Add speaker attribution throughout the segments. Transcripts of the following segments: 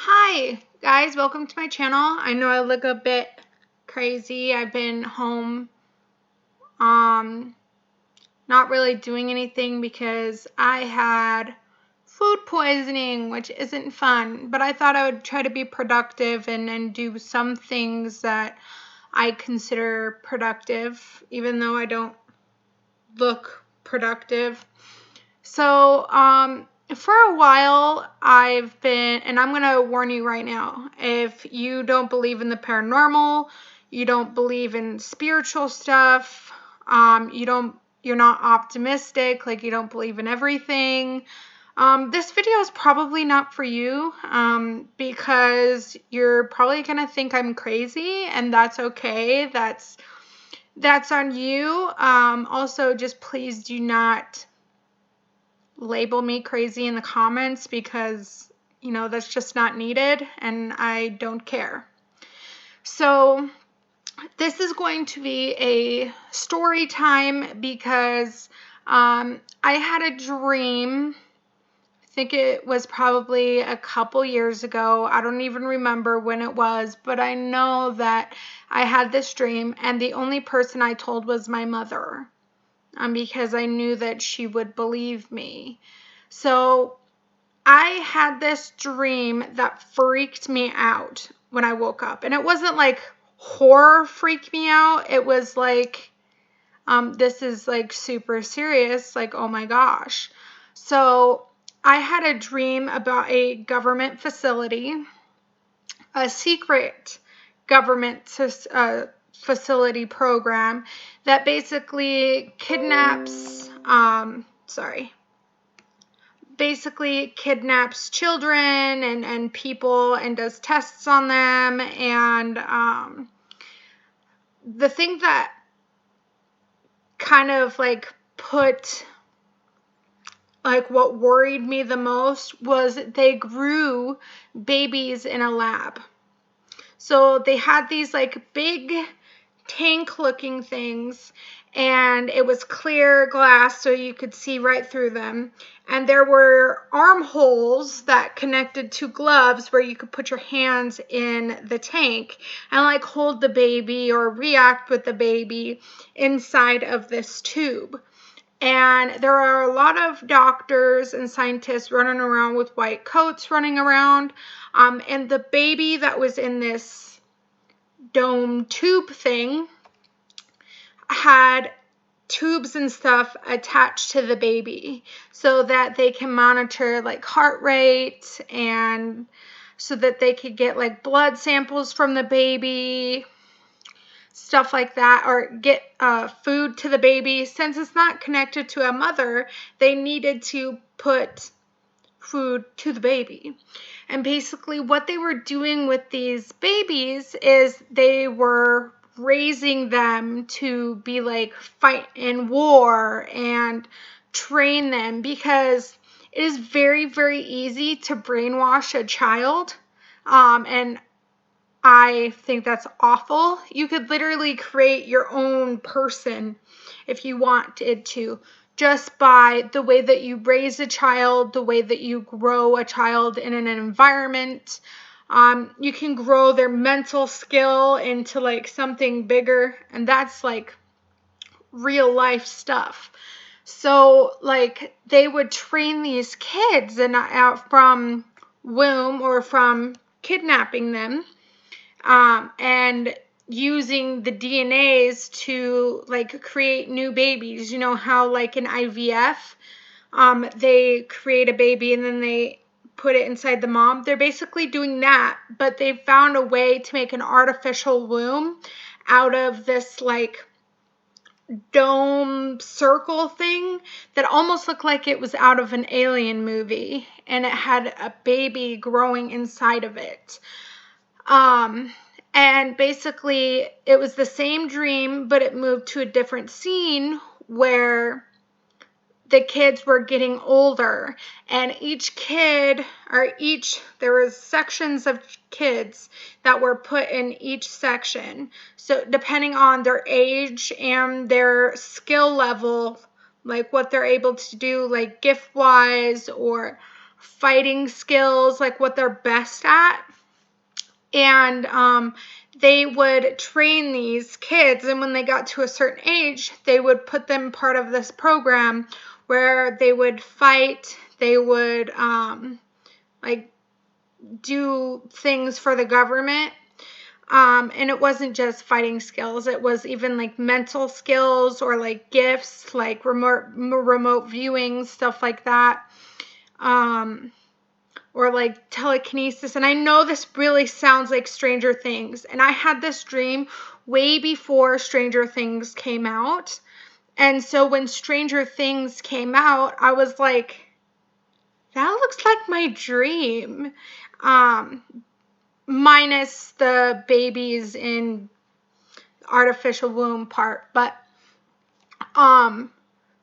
Speaker 1: Hi guys, welcome to my channel. I know I look a bit crazy. I've been home not really doing anything because I had food poisoning, which isn't fun, but I thought I would try to be productive and do some things that I consider productive, even though I don't look productive. So, for a while, I've been, and I'm going to warn you right now, if you don't believe in the paranormal, you don't believe in spiritual stuff, you're not optimistic, like you don't believe in everything, this video is probably not for you, because you're probably going to think I'm crazy, and that's okay. That's on you. Also, just please do not label me crazy in the comments because, that's just not needed and I don't care. So this is going to be a story time because I had a dream. I think it was probably a couple years ago. I don't even remember when it was, but I know that I had this dream and the only person I told was my mother. Because I knew that she would believe me. So I had this dream that freaked me out when I woke up. And it wasn't like horror freaked me out. It was like, this is like super serious, like, oh my gosh. So I had a dream about a government facility, a secret government facility program that basically kidnaps children and people and does tests on them. And the thing that kind of like what worried me the most was they grew babies in a lab. So they had these like big tank looking things, and it was clear glass so you could see right through them, and there were armholes that connected to gloves where you could put your hands in the tank and like hold the baby or react with the baby inside of this tube. And there are a lot of doctors and scientists running around with white coats running around, and the baby that was in this dome tube thing had tubes and stuff attached to the baby so that they can monitor like heart rate, and so that they could get like blood samples from the baby, stuff like that, or get food to the baby. Since it's not connected to a mother, they needed to put food to the baby. And basically what they were doing with these babies is they were raising them to be like fight in war and train them, because it is very, very easy to brainwash a child. And I think that's awful. You could literally create your own person if you wanted to, just by the way that you raise a child, the way that you grow a child in an environment. You can grow their mental skill into like something bigger, and that's like real life stuff. So like they would train these kids and out from womb or from kidnapping them, and using the DNAs to like create new babies. You know how like in IVF, they create a baby and then they put it inside the mom. They're basically doing that, but they found a way to make an artificial womb out of this like dome circle thing that almost looked like it was out of an alien movie, and it had a baby growing inside of it. And basically it was the same dream, but it moved to a different scene where the kids were getting older, and there was sections of kids that were put in each section. So depending on their age and their skill level, like what they're able to do, like gift wise or fighting skills, like what they're best at. And they would train these kids, and when they got to a certain age, they would put them part of this program where they would fight, they would like do things for the government. And it wasn't just fighting skills, it was even like mental skills or like gifts, like remote viewing, stuff like that. Or like telekinesis. And I know this really sounds like Stranger Things, and I had this dream way before Stranger Things came out. And so when Stranger Things came out, I was like, that looks like my dream. Minus the babies in artificial womb part. But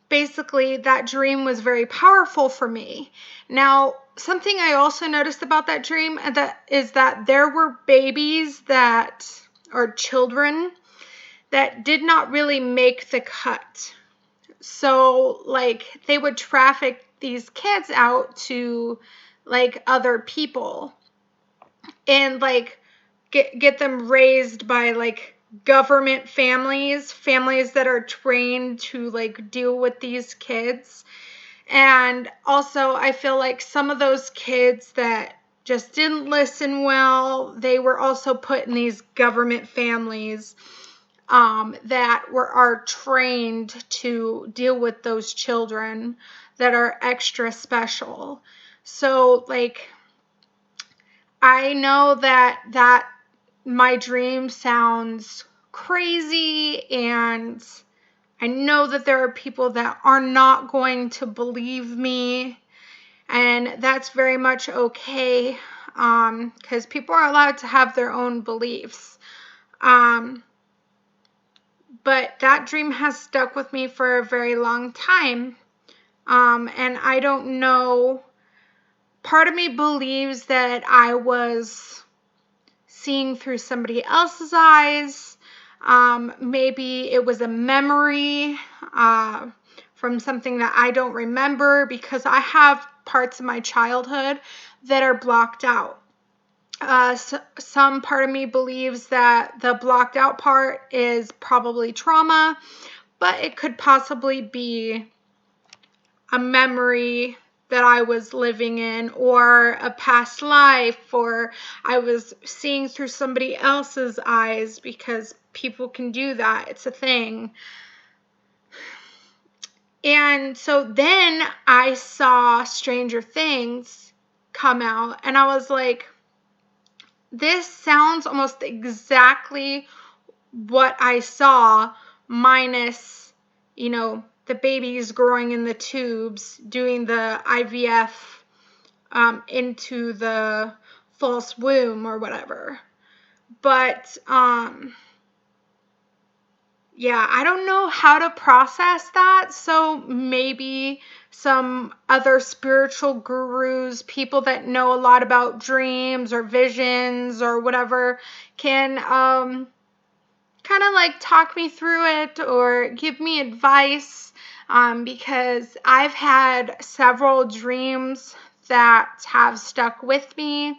Speaker 1: basically that dream was very powerful for me. Now, something I also noticed about that dream is that there were babies or children that did not really make the cut. So like they would traffic these kids out to like other people and like get them raised by like government families that are trained to like deal with these kids. And also I feel like some of those kids that just didn't listen well, they were also put in these government families that are trained to deal with those children that are extra special. So like I know that my dream sounds crazy, and I know that there are people that are not going to believe me, and that's very much okay, because people are allowed to have their own beliefs. But that dream has stuck with me for a very long time, and I don't know, part of me believes that I was seeing through somebody else's eyes. Maybe it was a memory from something that I don't remember, because I have parts of my childhood that are blocked out. Some part of me believes that the blocked out part is probably trauma, but it could possibly be a memory that I was living in, or a past life, or I was seeing through somebody else's eyes, because people can do that. It's a thing. And so then I saw Stranger Things come out, and I was like, this sounds almost exactly what I saw, minus, the babies growing in the tubes, doing the IVF into the false womb or whatever. But yeah, I don't know how to process that. So maybe some other spiritual gurus, people that know a lot about dreams or visions or whatever, can kind of like talk me through it or give me advice, because I've had several dreams that have stuck with me.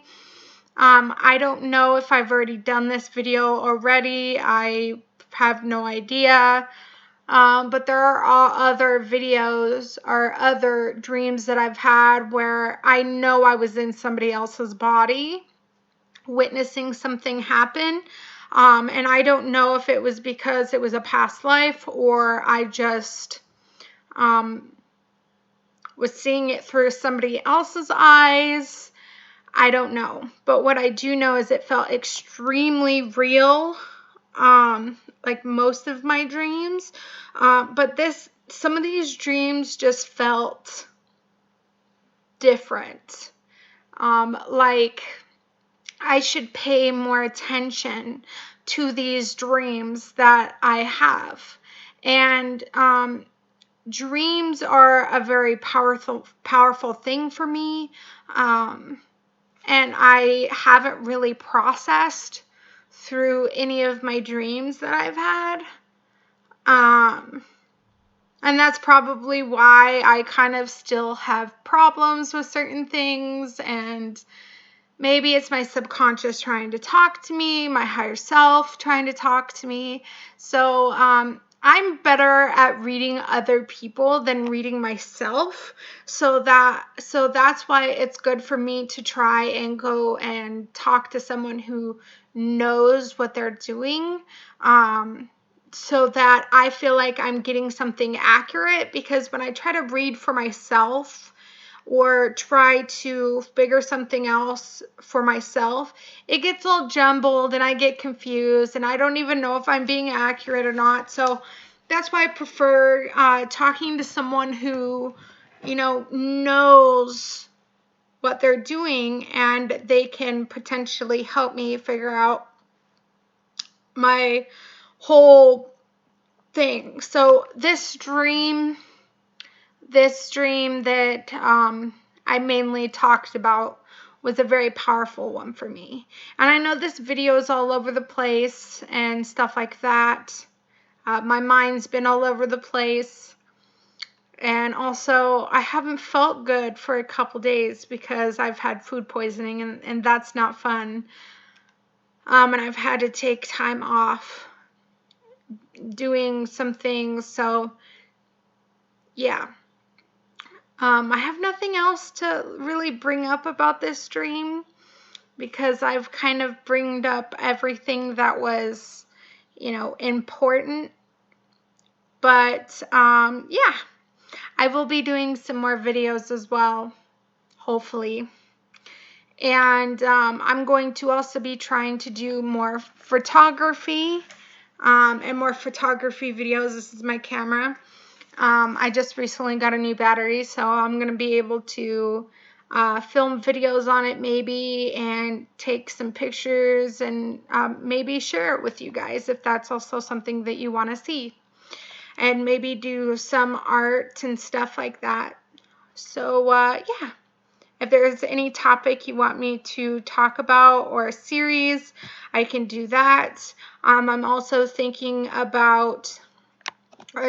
Speaker 1: I don't know if I've already done this video already. I have no idea. But there are all other videos or other dreams that I've had where I know I was in somebody else's body witnessing something happen. And I don't know if it was because it was a past life, or I just was seeing it through somebody else's eyes. I don't know. But what I do know is it felt extremely real, like most of my dreams. But some of these dreams just felt different. Like I should pay more attention to these dreams that I have. And dreams are a very powerful thing for me. And I haven't really processed through any of my dreams that I've had. And that's probably why I kind of still have problems with certain things. And maybe it's my subconscious trying to talk to me, my higher self trying to talk to me. So I'm better at reading other people than reading myself. So that's why it's good for me to try and go and talk to someone who knows what they're doing. So that I feel like I'm getting something accurate, because when I try to read for myself or try to figure something else for myself, it gets all jumbled and I get confused and I don't even know if I'm being accurate or not. So that's why I prefer talking to someone who, knows what they're doing, and they can potentially help me figure out my whole thing. So this dream that I mainly talked about was a very powerful one for me. And I know this video is all over the place and stuff like that. My mind's been all over the place. And also, I haven't felt good for a couple days because I've had food poisoning, and that's not fun. And I've had to take time off doing some things. So, yeah. I have nothing else to really bring up about this dream, because I've kind of bringed up everything that was, important. But yeah, I will be doing some more videos as well, hopefully. And I'm going to also be trying to do more photography and more photography videos. This is my camera. I just recently got a new battery, so I'm going to be able to film videos on it maybe, and take some pictures, and maybe share it with you guys if that's also something that you want to see. And maybe do some art and stuff like that. So yeah. If there's any topic you want me to talk about, or a series, I can do that. I'm also thinking about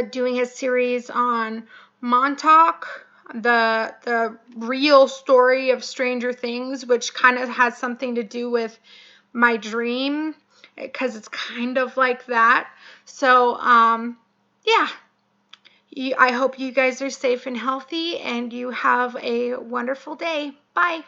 Speaker 1: doing a series on Montauk, the real story of Stranger Things, which kind of has something to do with my dream, because it's kind of like that. So yeah. I hope you guys are safe and healthy, and you have a wonderful day. Bye.